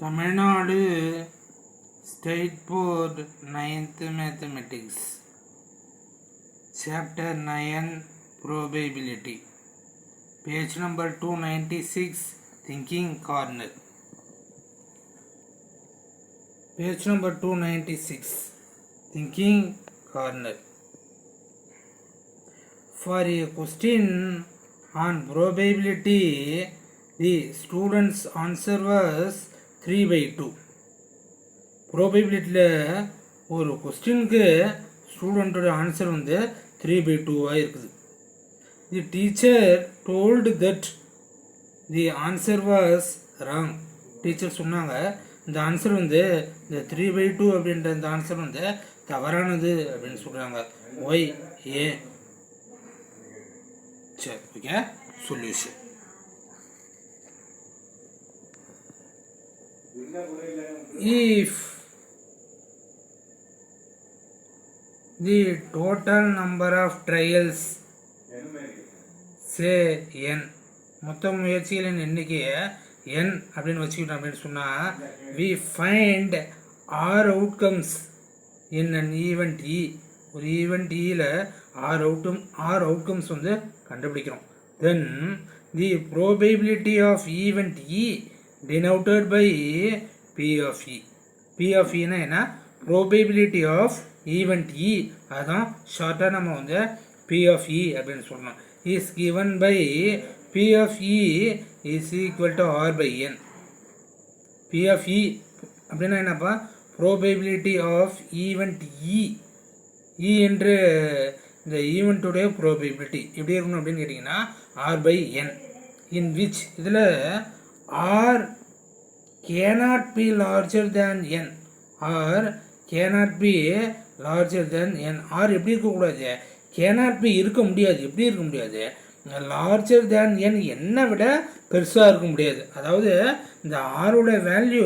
Tamil Nadu state board 9th mathematics chapter 9 probability page number 296 thinking corner page number 296 thinking corner. For a question on probability, the student's answer was 3/2. ப்ராபபிலிட்டியில் ஒரு கொஸ்டினுக்கு ஸ்டூடெண்ட்டோட answer வந்து 3/2 இருக்குது. தி teacher told that the answer was wrong. Teacher சொன்னாங்க இந்த answer வந்து இந்த 3/2 அப்படின்ற இந்த ஆன்சர் வந்து தவறானது அப்படின்னு சொல்கிறாங்க. ஒய் ஏ சரி okay solution. If the total number of trials say n, மொத்த முயற்சிகளின் எண்ணிக்கையை n அப்படின்னு வச்சுக்கிட்டோம் அப்படின்னு சொன்னால் we find r outcomes in an event e. ஒரு ஈவெண்ட் இயில் r outcomes வந்து கண்டுபிடிக்கிறோம். Then the probability of event e denoted by P of E. P of E னா என்ன? probability of event E. அதான் ஷார்ட்டாக நம்ம வந்து P of E அப்படின்னு சொல்லணும். is given by P of E is equal to R by N. P of E அப்படின்னா என்னப்பா? probability of event E. E என்று இந்த ஈவெண்ட்டுடைய probability எப்படி இருக்கணும் அப்படின்னு கேட்டிங்கன்னா R by N. in which இதில் R cannot be larger than n or cannot be larger than n. R எப்படி இருக்கக்கூடாது? cannot be இருக்க முடியாது. எப்படி இருக்க முடியாது? larger than n என்னை விட பெருசாக இருக்க முடியாது. அதாவது இந்த ஆரோட வேல்யூ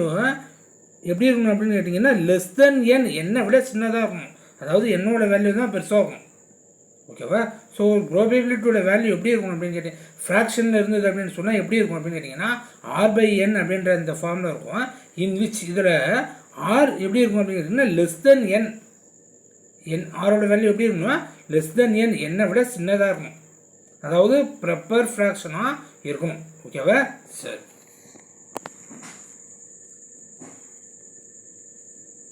எப்படி இருக்கணும் அப்படின்னு கேட்டிங்கன்னா லெஸ் தென் n என்னை விட சின்னதாக இருக்கணும். அதாவது என்னோட வேல்யூ தான் பெருசாக இருக்கும். ஓகேவா? ஸோ ப்ராபபிலிட்டியோட வேல்யூ எப்படி இருக்கணும் அப்படின்னு கேட்டீங்க ஃப்ராக்ஷனில் இருந்தது அப்படின்னு சொன்னால் எப்படி இருக்கும் அப்படின்னு கேட்டிங்கன்னா ஆர் பை என் அப்படின்ற இந்த ஃபார்மில் இருக்கும். இன் விச் இதில் ஆர் எப்படி இருக்கும் அப்படின்னு கேட்டிங்கன்னா லெஸ் தென் என் ஆரோட வேல்யூ எப்படி இருக்கணும்னா லெஸ் தென் என் என்னை விட சின்னதாக இருக்கணும். அதாவது ப்ராப்பர் ஃப்ராக்ஷனாக இருக்கணும். ஓகேவா? சரி.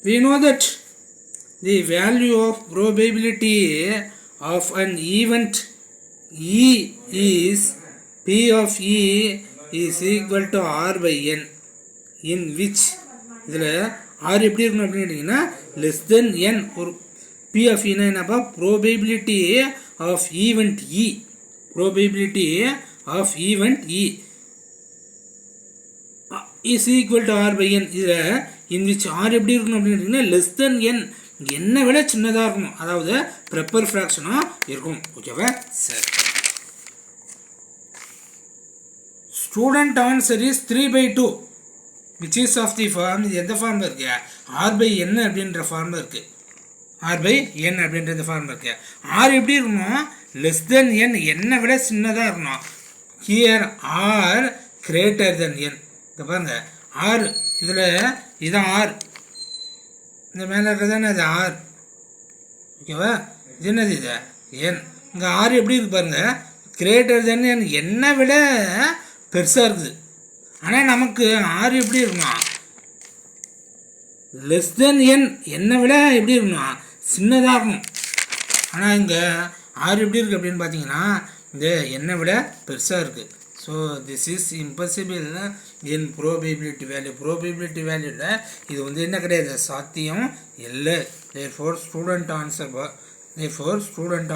We know that the value of probability of an event E is P of E is equal to R by N, in which இதில் R எப்படி இருக்கணும் அப்படின்னு கேட்டிங்கன்னா less than N. ஒரு P of E என்னப்பா? probability of event E. probability of event E is equal to R by N. இதில் in which R எப்படி இருக்கணும் அப்படின்னு கேட்டிங்கன்னா less than N என்னை விட சின்னதாக இருக்கணும். அதாவது ப்ரெப்பர் ஃப்ராக்ஷனாக இருக்கணும். ஓகேவா? சரி. Student answer is 3/2 which is of the form. இது எந்த ஃபார்மில் இருக்கு? ஆர் பை என் அப்படின்ற ஃபார்மில் இருக்குது. ஆர் பை என் அப்படின்ற ஃபார்மில் இருக்குது. ஆர் எப்படி இருக்கணும்? லெஸ் தென் என் என்னை விட சின்னதாக இருக்கணும். ஹியர் ஆர் கிரேட்டர் தென் என். இதை பாருங்க ஆர் இதில் இதுதான் ஆர். இந்த மேலே இருக்கிறதானே அது ஆர். ஓகேவா? இது என்னது? இது என். இங்கே ஆர் எப்படி இருக்கு பாருங்க கிரேட்டர் தென் என் என்னை விட பெருசாக இருக்குது. ஆனால் நமக்கு ஆர் எப்படி இருக்கணும்? லெஸ் தென் என் என்னை விட எப்படி இருக்கணும்? சின்னதாக இருக்கணும். ஆனால் இங்கே ஆர் எப்படி இருக்குது அப்படின்னு பார்த்தீங்கன்னா இந்த என்னை விட பெருசாக இருக்குது. So this is impossible in probability value. Probability வேல்யூவில் இது வந்து என்ன கிடையாது? சாத்தியம் இல்லை. Therefore student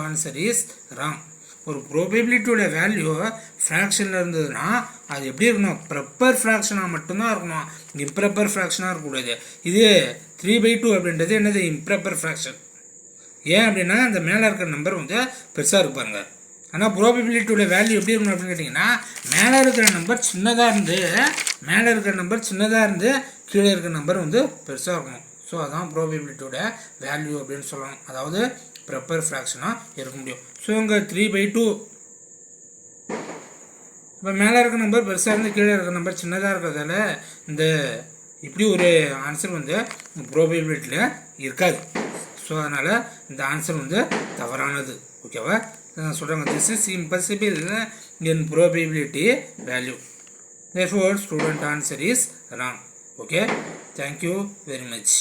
answer is wrong. ஒரு ப்ரோபபிலிட்டியோட வேல்யூ ஃப்ராக்ஷனில் இருந்ததுன்னா அது எப்படி இருக்கணும்? ப்ராப்பர் ஃப்ராக்ஷனாக மட்டும்தான் இருக்கணும். இம்ப்ராப்பர் ஃப்ராக்ஷனாக இருக்கக்கூடாது. இது 3/2 அப்படின்றது என்னது? Improper fraction. ஏன் அப்படின்னா அந்த மேலே இருக்கிற நம்பர் வந்து பெருசாக இருப்பாங்க. ஆனால் ப்ராபபிலிட்டியோட வேல்யூ எப்படி இருக்கணும் அப்படின்னு கேட்டிங்கன்னா மேலே இருக்கிற நம்பர் சின்னதாக இருந்து கீழே இருக்கிற நம்பர் வந்து பெருசாக இருக்கணும். ஸோ அதான் ப்ராபபிலிட்டியோட வேல்யூ அப்படின்னு சொல்லணும். அதாவது ப்ராப்பர் ஃப்ராக்ஷனாக இருக்க முடியும். ஸோ இங்கே 3/2 இப்போ மேலே இருக்க நம்பர் பெருசாக இருந்து கீழே இருக்க நம்பர் சின்னதாக இருக்கிறதால இந்த இப்படி ஒரு ஆன்சர் வந்து ப்ரோபபிலிட்டியில் இருக்காது. ஸோ அதனால் இந்த ஆன்சர் வந்து தவறானது. ஓகேவா? சொல்கிறாங்க this is impossible in probability value. therefore student answer is wrong. Okay, thank you very much.